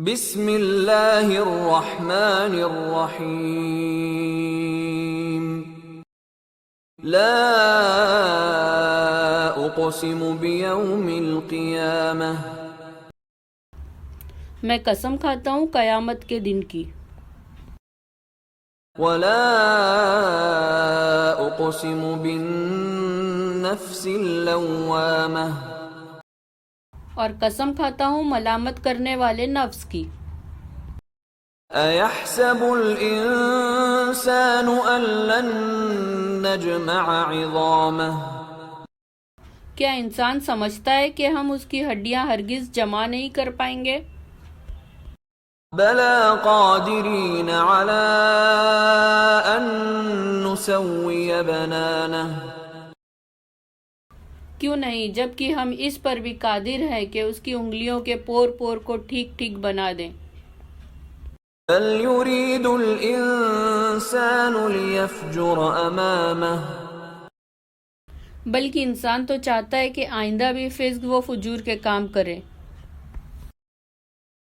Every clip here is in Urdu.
بسم اللہ الرحمن الرحیم لا اقسم بیوم القیامہ، میں قسم کھاتا ہوں قیامت کے دن کی، ولا اقسم بالنفس اللوامہ، اور قسم کھاتا ہوں ملامت کرنے والے نفس کی۔ ایحسب الانسان ان لن نجمع عظامہ، کیا انسان سمجھتا ہے کہ ہم اس کی ہڈیاں ہرگز جمع نہیں کر پائیں گے؟ بلا قادرین علی ان نسوی بنانہ، کیوں نہیں، جبکہ ہم اس پر بھی قادر ہیں کہ اس کی انگلیوں کے پور پور کو ٹھیک ٹھیک بنا دیں۔ بل یرید الانسان لیفجر امامہ، بلکہ انسان تو چاہتا ہے کہ آئندہ بھی فسق و فجور کے کام کرے۔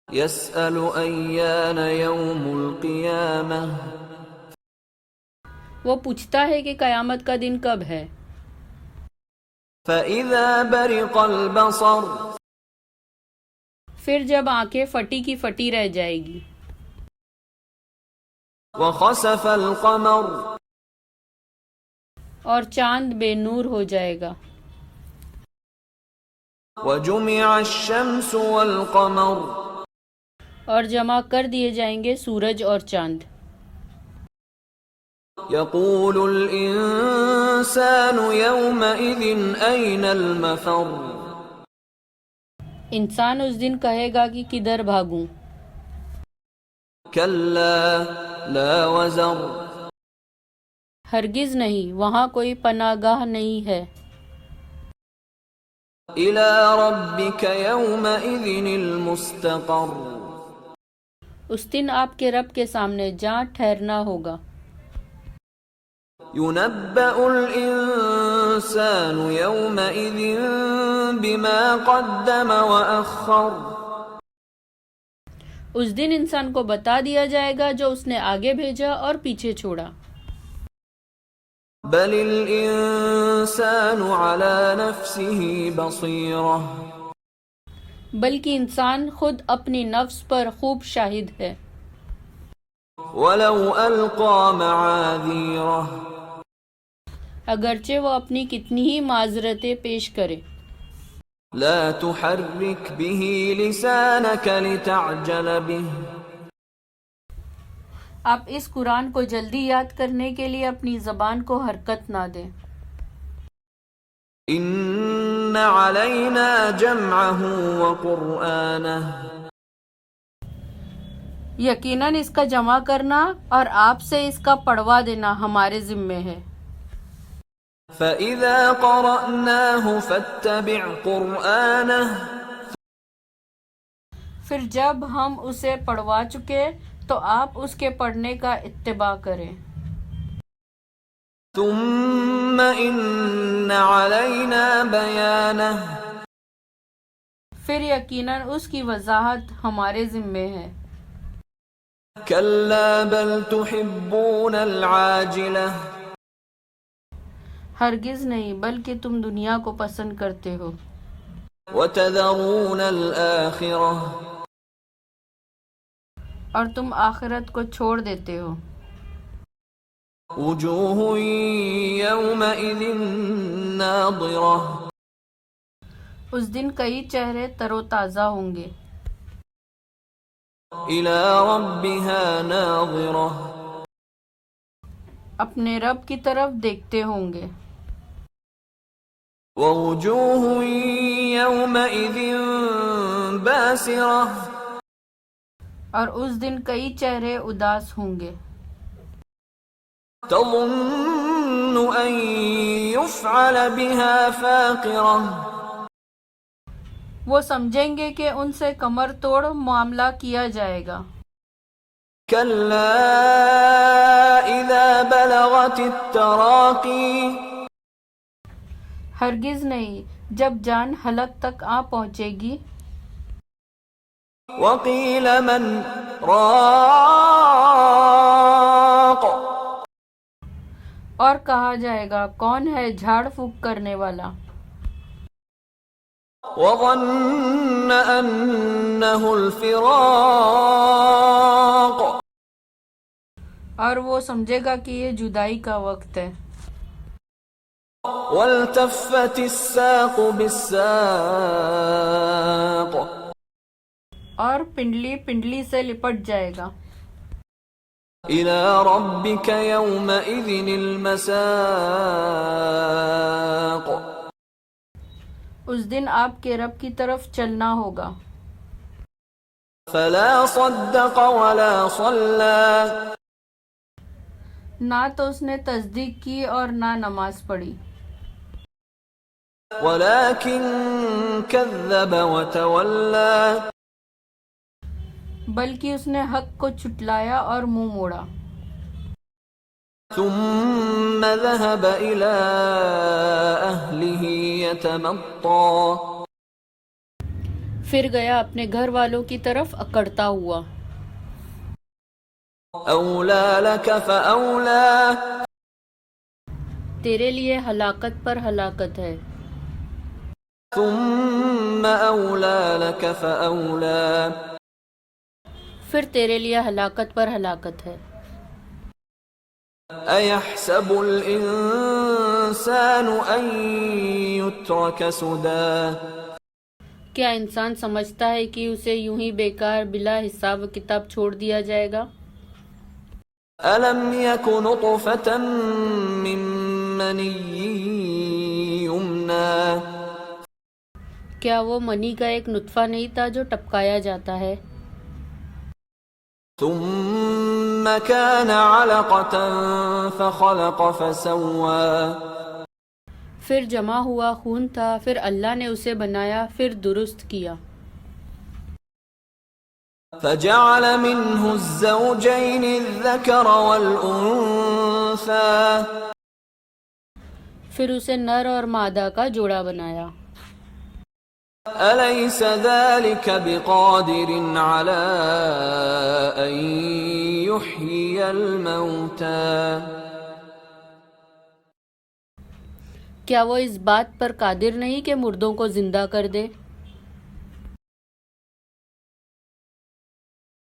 یسأل ایان یوم القیامہ، وہ پوچھتا ہے کہ قیامت کا دن کب ہے۔ فإذا برق البصر، پھر جب آنکھیں پھٹی کی پھٹی رہ جائے گی۔ وخسف القمر، اور چاند بے نور ہو جائے گا۔ وجمع الشمس والقمر، اور جمع کر دیے جائیں گے سورج اور چاند۔ یقول الانسان یومئذ این المفر، انسان اس دن کہے گا کہ کدھر بھاگوں۔ کلا لا وزر، ہرگز نہیں، وہاں کوئی پناہ گاہ نہیں ہے۔ الی ربک یومئذ المستقر، اس دن آپ کے رب کے سامنے جہاں ٹھہرنا ہوگا۔ ينبأ الإنسان يومئذ بما قدم وأخر، اس دن انسان کو بتا دیا جائے گا جو اس نے آگے بھیجا اور پیچھے چھوڑا۔ بل الإنسان على نفسه بصيرة، بلکہ انسان خود اپنی نفس پر خوب شاہد ہے۔ ولو ألقى معاذيره، اگرچہ وہ اپنی کتنی ہی معذرتیں پیش کرے۔ لا تحرك به لسانك لتعجل به، آپ اس قرآن کو جلدی یاد کرنے کے لیے اپنی زبان کو حرکت نہ دیں۔ إن علينا جمعه وقرآنه، یقیناً اس کا جمع کرنا اور آپ سے اس کا پڑھوا دینا ہمارے ذمے ہے۔ فإذا قرأناه فاتبع قرآنه، پھر جب ہم اسے پڑھوا چکے تو آپ اس کے پڑھنے کا اتباع کریں۔ ثم إن علينا بيانه، پھر یقیناً اس کی وضاحت ہمارے ذمے ہے۔ كلا بل تحبون العاجلة، ہرگز نہیں، بلکہ تم دنیا کو پسند کرتے ہو۔ وتذرون الآخرة، اور تم آخرت کو چھوڑ دیتے ہو۔ وجوه يومئذ ناظرة، اس دن کئی چہرے تر و تازہ ہوں گے۔ إلى ربها ناظرة، اپنے رب کی طرف دیکھتے ہوں گے۔ ووجوه يومئذ باسرة، اور اس دن کئی چہرے اداس ہوں گے۔ تظن أن يفعل بها فاقرة، وہ سمجھیں گے کہ ان سے کمر توڑ معاملہ کیا جائے گا۔ كلا إذا بلغت التراقي، ہرگز نہیں، جب جان حلق تک آ پہنچے گی۔ وقيل من راق اور کہا جائے گا کون ہے جھاڑ پھونک کرنے والا. وظن أنه الفراق اور وہ سمجھے گا کہ یہ جدائی کا وقت ہے. والتفت الساق بالساق اور پنڈلی پنڈلی سے لپٹ جائے گا. إلى ربك يومئذ المساق اس دن آپ کے رب کی طرف چلنا ہوگا. فلا صدق ولا صلى نہ تو اس نے تصدیق کی اور نہ نماز پڑھی، ولكن كذب وتولى بلکہ اس نے حق کو چھٹلایا اور منہ موڑا. ثم ذهب إلى أهله يتمطى پھر گیا اپنے گھر والوں کی طرف اکڑتا ہوا. أولى لك فأولى تیرے لیے ہلاکت پر ہلاکت ہے. ثم أولى لك فأولى پھر تیرے لیے ہلاکت پر ہلاکت ہے. أيحسب الإنسان أن يترك سدى کیا انسان سمجھتا ہے کہ اسے یوں ہی بیکار بلا حساب و کتاب چھوڑ دیا جائے گا؟ ألم يك نطفة من مني يمنى کیا وہ منی کا ایک نطفہ نہیں تھا جو ٹپکایا جاتا ہے؟ ثم كان علقة فخلق فسوى پھر جمع ہوا خون تھا، پھر اللہ نے اسے بنایا، پھر درست کیا. فجعل منه الزوجين الذكر والأنثى پھر اسے نر اور مادہ کا جوڑا بنایا. أليس ذلك بقادر على أن يحيي الموتى کیا وہ اس بات پر قادر نہیں کہ مردوں کو زندہ کر دے؟